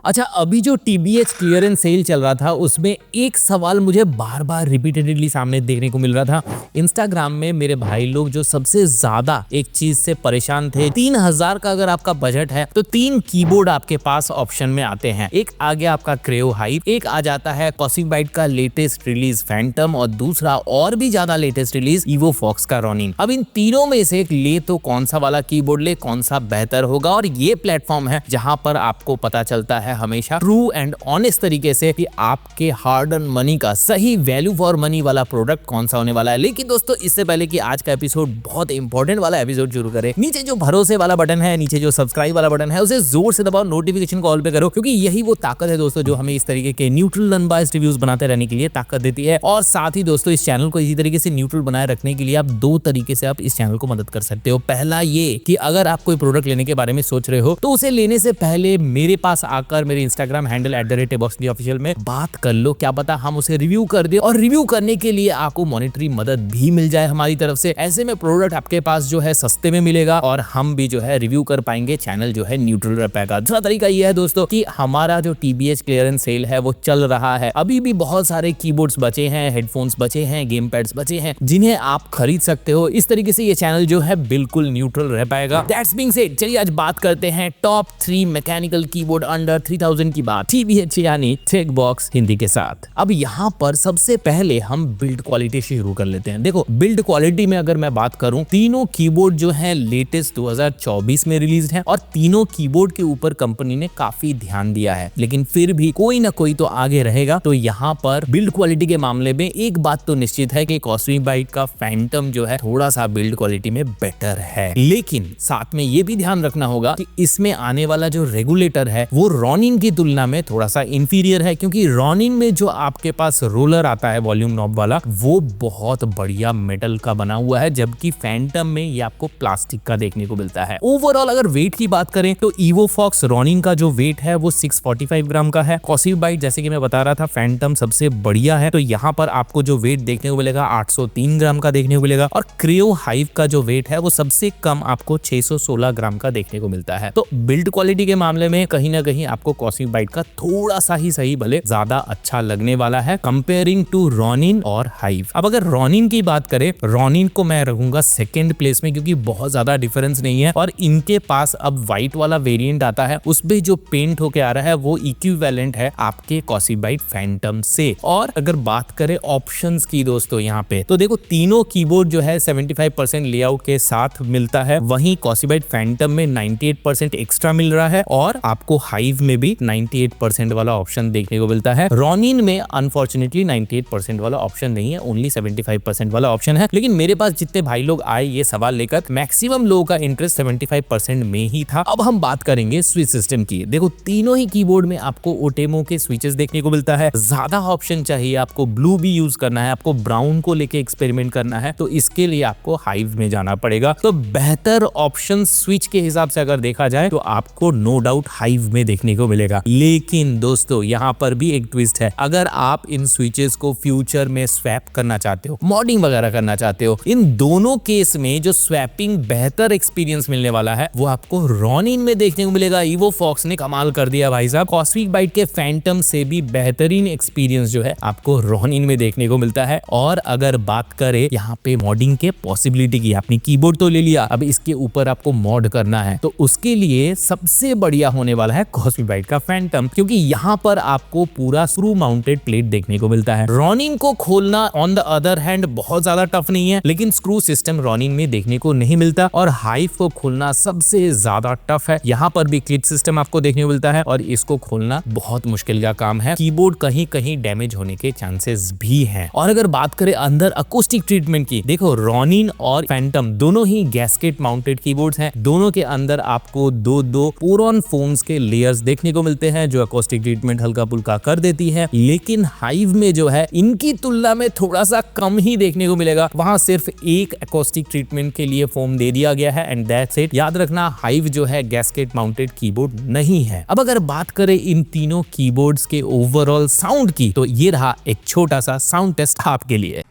अच्छा, अभी जो TBH क्लियरेंस सेल चल रहा था उसमें एक सवाल मुझे बार बार रिपीटेडली सामने देखने को मिल रहा था। इंस्टाग्राम में मेरे भाई लोग जो सबसे ज्यादा एक चीज से परेशान थे, 3000 का अगर आपका बजट है तो 3 कीबोर्ड आपके पास ऑप्शन में आते हैं। एक आ गया आपका क्रेओ हाइव, एक आ जाता है कॉस्मिक बाइट का लेटेस्ट रिलीज फैंटम, और दूसरा और भी ज्यादा लेटेस्ट रिलीज इवोफॉक्स का रॉनिन। अब इन तीनों में से एक ले तो कौन सा वाला कीबोर्ड ले, कौन सा बेहतर होगा? और ये प्लेटफॉर्म है जहां पर आपको पता चलता है हमेशा ट्रू एंड ऑनेस्ट तरीके से कि आपके हार्ड अर्न मनी का सही वैल्यू फॉर मनी वाला प्रोडक्ट कौन सा होने वाला है। लेकिन दोस्तों, इससे पहले कि आज का एपिसोड बहुत इंपॉर्टेंट वाला एपिसोड शुरू करें, नीचे जो भरोसे वाला बटन है, नीचे जो सब्सक्राइब वाला बटन है, उसे जोर से दबाओ, नोटिफिकेशन को ऑल पे करो, क्योंकि यही वो ताकत है दोस्तों जो हमें इस तरीके के न्यूट्रल अनबायस्ड रिव्यूज बनाते रहने के लिए ताकत देती है। और साथ ही दोस्तों, इस चैनल को इसी तरीके से न्यूट्रल बनाए रखने के लिए आप दो तरीके से आप इस चैनल को मदद कर सकते हो। पहला ये कि अगर आप कोई प्रोडक्ट लेने के बारे में सोच रहे हो तो उसे लेने से पहले मेरे पास आकर मेरे इंस्टाग्राम हैंडल @टेबॉक्सऑफिशियल में बात कर लो, क्या पता हम उसे रिव्यू कर दे, और रिव्यू करने के लिए आपको मॉनेटरी मदद भी मिल जाए हमारी तरफ से। ऐसे में प्रोडक्ट आपके पास जो है सस्ते में मिलेगा और हम भी जो है रिव्यू कर पाएंगे, चैनल जो है न्यूट्रल रह पाएगा। दूसरा तरीका यह है दोस्तों कि हमारा जो TBH क्लियरेंस सेल है वो चल रहा है, अभी भी बहुत सारे कीबोर्ड्स बचे हैं, हेडफोन्स बचे हैं, गेम पैड्स बचे हैं जिन्हें आप खरीद सकते हो। इस तरीके से ये चैनल जो है बिल्कुल न्यूट्रल रह पाएगा। दैट्स बीइंग सेड, चलिए आज बात करते हैं टॉप 3 मैकेनिकल कीबोर्ड अंडर 3000 की बात, TBH यानी टेकबॉक्स हिंदी के साथ। अब यहाँ पर सबसे पहले हम बिल्ड क्वालिटी से शुरू कर लेते हैं। देखो, बिल्ड क्वालिटी में अगर मैं बात करूं, तीनों कीबोर्ड जो है लेटेस्ट 2024 में रिलीज है और तीनों कीबोर्ड के ऊपर कंपनी ने काफी ध्यान दिया है, लेकिन फिर भी कोई ना कोई तो आगे रहेगा। तो यहाँ पर बिल्ड क्वालिटी के मामले में एक बात तो निश्चित है कि कॉस्मिक बाइट का फैंटम जो है थोड़ा सा बिल्ड क्वालिटी में बेटर है, लेकिन साथ में ये भी ध्यान रखना होगा कि इसमें आने वाला जो रेगुलेटर है वो रॉनिन की तुलना में थोड़ा सा इंफीरियर है, क्योंकि रॉनिन में जो आपके पास रोलर आता है वॉल्यूम नॉब वाला, वो बहुत बढ़िया मेटल का बना हुआ है, जबकि फैंटम में ये आपको प्लास्टिक का देखने को मिलता है। ओवरऑल अगर वेट की बात करें तो इवोफॉक्स रॉनिन का जो वेट है वो 645 ग्राम का है। कॉस्मिक बाइट जैसे कि मैं बता रहा था फैंटम सबसे बढ़िया है, तो यहाँ पर आपको जो वेट देखने को मिलेगा 803 ग्राम का देखने को मिलेगा, और क्रेओ हाइव का जो वेट है वो सबसे कम आपको 616 ग्राम का देखने को मिलता है। तो बिल्ड क्वालिटी के मामले में कहीं ना कहीं आपको कॉस्मिक बाइट का थोड़ा सा ही सही भले ज्यादा अच्छा लगने वाला है कंपेयरिंग टू रॉनिन और हाइव। अब अगर रॉनिन की बात करें, रॉनिन को मैं रखूंगा सेकंड प्लेस में, क्योंकि बहुत ज्यादा डिफरेंस नहीं है, और इनके पास अब व्हाइट वाला वेरिएंट आता है, उसमें जो पेंट होके आ रहा है वो इक्विवेलेंट है आपके कॉस्मिक बाइट फैंटम से। और अगर बात करें ऑप्शंस की दोस्तों यहाँ पे, तो देखो तीनों कीबोर्ड जो है 75% लेआउट के साथ मिलता है, वहीं कॉस्मिक बाइट फैंटम में 98% एक्स्ट्रा मिल रहा है, और आपको हाइव में भी 98% वाला ऑप्शन देखने को मिलता है। रॉनिन में अनफॉर्चुनेटली 98% वाला ऑप्शन नहीं है, ओनली 75% वाला ऑप्शन है। लेकिन मेरे पास जितने भाई लोग आए ये सवाल लेकर, मैक्सिमम लोगों का इंटरेस्ट 75% में ही था। अब हम बात करेंगे स्विच सिस्टम की। देखो तीनों ही कीबोर्ड में आपको ओटेमो के स्विचेस देखने को मिलता है। ज्यादा ऑप्शन चाहिए, आपको ब्लू भी यूज करना है, आपको ब्राउन को लेके एक्सपेरिमेंट करना है, तो इसके लिए आपको हाइव में जाना पड़ेगा। तो बेहतर ऑप्शन स्विच के हिसाब से अगर देखा जाए तो आपको नो डाउट हाइव में देखने को मिलेगा। लेकिन दोस्तों यहाँ पर भी एक ट्विस्ट है, अगर आप इन स्विचेस को फ्यूचर में स्वैप करना चाहते हो, मॉडिंग वगैरह करना चाहते हो, इन दोनों केस में जो स्वैपिंग बेहतर एक्सपीरियंस मिलने वाला है वो आपको रॉनिन में देखने को मिलेगा। इवोफॉक्स ने कमाल कर दिया भाई साहब, कॉस्मिक बाइट के फैंटम से भी बेहतरीन एक्सपीरियंस जो है आपको रॉनिन में देखने को मिलता है। और अगर बात करें यहाँ पे मॉडिंग के पॉसिबिलिटी की, आपने कीबोर्ड तो ले लिया, अब इसके ऊपर आपको मॉड करना है, तो उसके लिए सबसे बढ़िया होने वाला है कॉस्मिक बाइट का फैंटम, क्योंकि यहाँ पर आपको पूरा स्क्रू माउंटेड प्लेट देखने को मिलता है। रॉनिन को खोलना ऑन द अदर हैंड बहुत ज्यादा टफ नहीं है, लेकिन स्क्रू सिस्टम रॉनिन में देखने को नहीं मिलता, और हाइव को खोलना सबसे ज्यादा टफ है। यहाँ पर भी क्लिक सिस्टम आपको देखने को मिलता है, और इसको खोलना बहुत मुश्किल का काम है, कीबोर्ड कहीं कहीं डैमेज होने के चांसेस भी हैं। और अगर बात करें अंदर अकोस्टिक ट्रीटमेंट की, देखो रॉनिन और फैंटम दोनों ही गैस्केट माउंटेड कीबोर्ड्स हैं, दोनों के अंदर आपको दो पोरॉन फोम्स के लेयर्स देखने को मिलते हैं जो अकोस्टिक ट्रीटमेंट हल्का फुल्का कर देती है। लेकिन हाइव में जो है इनकी तुलना में थोड़ा सा कम ही देखने को मिलेगा, वहां सिर्फ एक अकोस्टिक ट्रीटमेंट के लिए फोम दे दिया गया है एंड दैट्स इट। याद रखना हाइव जो है गैस्केट माउंटेड कीबोर्ड नहीं है। अब अगर बात करें इन तीनों कीबोर्ड्स के ओवरऑल साउंड की, तो ये रहा एक छोटा सा साउंड टेस्ट आपके लिए।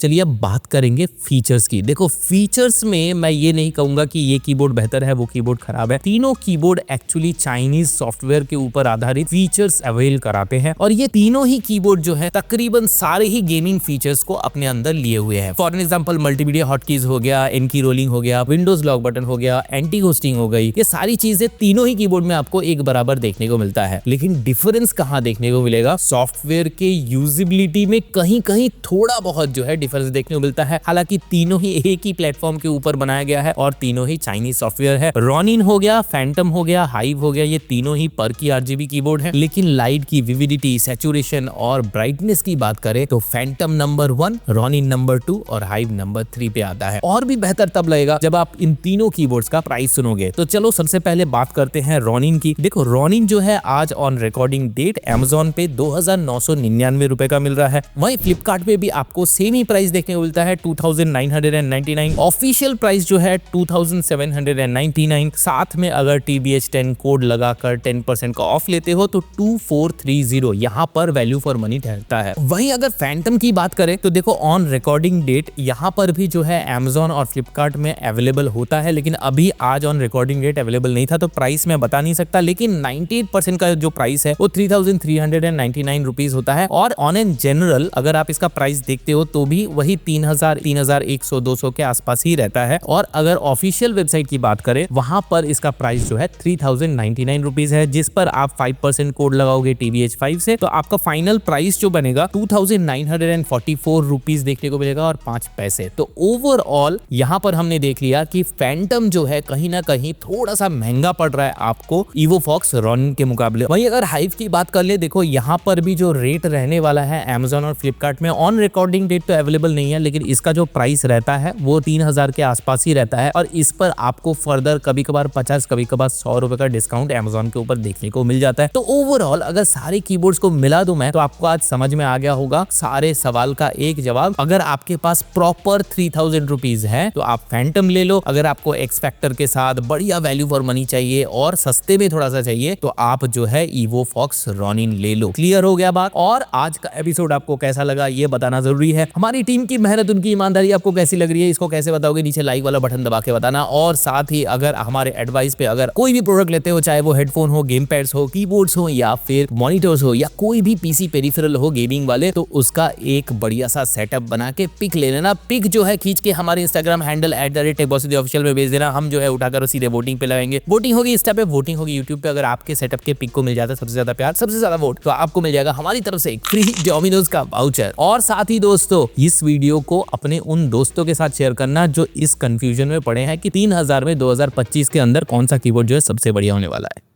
चलिए अब बात करेंगे फीचर्स की। देखो फीचर्स में मैं ये नहीं कहूंगा कि ये कीबोर्ड बेहतर है, वो कीबोर्ड खराब है। तीनों कीबोर्ड एक्चुअली चाइनीज सॉफ्टवेयर के ऊपर आधारित फीचर्स अवेल कराते हैं और ये तीनों ही कीबोर्ड जो है तकरीबन सारे ही गेमिंग फीचर्स को अपने अंदर लिए हुए हैं। फॉर एग्जांपल मल्टीमीडिया हॉटकीज हो गया, एनकी रोलिंग हो गया, विंडोज लॉक बटन हो गया, एंटी घोस्टिंग हो गई, ये सारी चीजें तीनों ही कीबोर्ड में आपको एक बराबर देखने को मिलता है। लेकिन डिफरेंस कहाँ देखने को मिलेगा? सॉफ्टवेयर के यूजिबिलिटी में कहीं कहीं थोड़ा बहुत जो है डिफरेंस देखने को मिलता है। हालांकि तीनों ही एक ही प्लेटफॉर्म के ऊपर बनाया गया है और तीनों ही चाइनीज सॉफ्टवेयर है। रॉनिन हो गया, फैंटम हो गया, हाइव हो गया, ये तीनों ही पर की आरजीबी कीबोर्ड है। लेकिन लाइट की विविडिटी, सैचुरेशन और ब्राइटनेस की बात करें तो फैंटम नंबर 1, रॉनिन नंबर 2 और हाइव नंबर 3 पे आता है। और भी बेहतर तब लगेगा जब आप इन तीनों कीबोर्ड्स का प्राइस सुनोगे। तो चलो सबसे पहले बात करते हैं रॉनिन की। देखो रॉनिन जो है आज ऑन रिकॉर्डिंग डेट Amazon पे 2999 रुपए का मिल रहा है। वहीं फ्लिपकार्ट पे भी आपको सेम ही प्राइस देखने को मिलता है 2999। ऑफिशियल प्राइस जो है 2799। साथ में अगर TBH 10 कोड लगाकर 10% का ऑफ लेते हो तो 2430 यहाँ पर वैल्यू फॉर मनी ठहरता है। वहीं अगर फैंटम की बात करें तो देखो ऑन रिकॉर्डिंग डेट यहाँ पर भी जो है Amazon और फ्लिपकार्ट में अवेलेबल होता है, लेकिन अभी आज ऑन रिकॉर्डिंग डेट अवेलेबल नहीं था तो प्राइस मैं बता नहीं सकता। लेकिन 98% का जो प्राइस है वो 3399 रुपीज होता है। और ऑन एन जनरल अगर आप इसका प्राइस देखते हो तो भी वही 3000, 3100, 200 के आसपास ही रहता है। और अगर ऑफिशियल वेबसाइट की बात करें वहां पर इसका प्राइस जो है 3099 रुपीज है, जिस पर आप 5% कोड लगाओगे TBH 5 से तो आपका फाइनल प्राइस जो बनेगा 2944 रुपीज देखने को मिलेगा और 5 पैसे। तो ओवरऑल यहाँ पर हमने देख लिया कि फैंटम जो है कहीं ना कहीं थोड़ा सा महंगा पड़ रहा है आपको EvoFox रॉनिन के मुकाबले। वहीं अगर हाइव की बात कर ले, देखो यहाँ पर भी जो रेट रहने वाला है Amazon और फ्लिपकार्ट में ऑन रिकॉर्डिंग डेट तो अवेलेबल नहीं है, लेकिन इसका जो प्राइस रहता है वो 3000 के आसपास ही रहता है। और इस पर आपको फर्दर कभी कभार 50, कभी कभार 100 रुपए का डिस्काउंट Amazon के ऊपर देखने को मिल जाता है। तो ओवरऑल अगर सारे कीबोर्ड्स को मिला दूं मैं तो आपको आज समझ में आ गया होगा सारे सवाल का एक जवाब। अगर आपके पास प्रॉपर 3000 रुपीज है तो आप फैंटम ले लो। अगर आपको एक्स फैक्टर के साथ बढ़िया वैल्यू फॉर मनी चाहिए और सस्ते में थोड़ा सा चाहिए तो आप जो है EvoFox रॉनिन ले लो। क्लियर हो गया बात? और आज का एपिसोड आपको कैसा लगा ये बताना जरूरी है। हमारी टीम की मेहनत, उनकी ईमानदारी आपको कैसी लग रही है इसको कैसे बताओगे? नीचे लाइक वाला बटन दबा के बताना। और साथ ही अगर हमारे एडवाइस पे अगर कोई भी प्रोडक्ट लेते हो, चाहे वो हेडफोन हो, गेम पैड्स हो, कीबोर्ड्स हो या फिर मॉनिटर्स हो या कोई भी पीसी पेरिफेरल हो गेमिंग वाले, तो उसका एक बढ़िया सा सेटअप बना के पिक ले लेना। पिक जो है खींच के हमारे इंस्टाग्राम हैंडल @techbossofficial में भेज देना। हम जो है उठाकर सीधे वोटिंग पे लगाएंगे। वोटिंग होगी इंस्टा पे, वोटिंग होगी यूट्यूब पे। अगर आपके सेटअप के पिक को मिल जाता है सबसे ज्यादा प्यार, सबसे ज्यादा वोट, तो आपको मिल जाएगा हमारी तरफ से एक फ्री डोमिनोज का वाउचर। और साथ ही दोस्तों इस वीडियो को अपने उन दोस्तों के साथ शेयर करना जो इस कंफ्यूजन में पड़े हैं कि 3000 में 2025 के अंदर कौन सा कीबोर्ड जो है सबसे बढ़िया होने वाला है।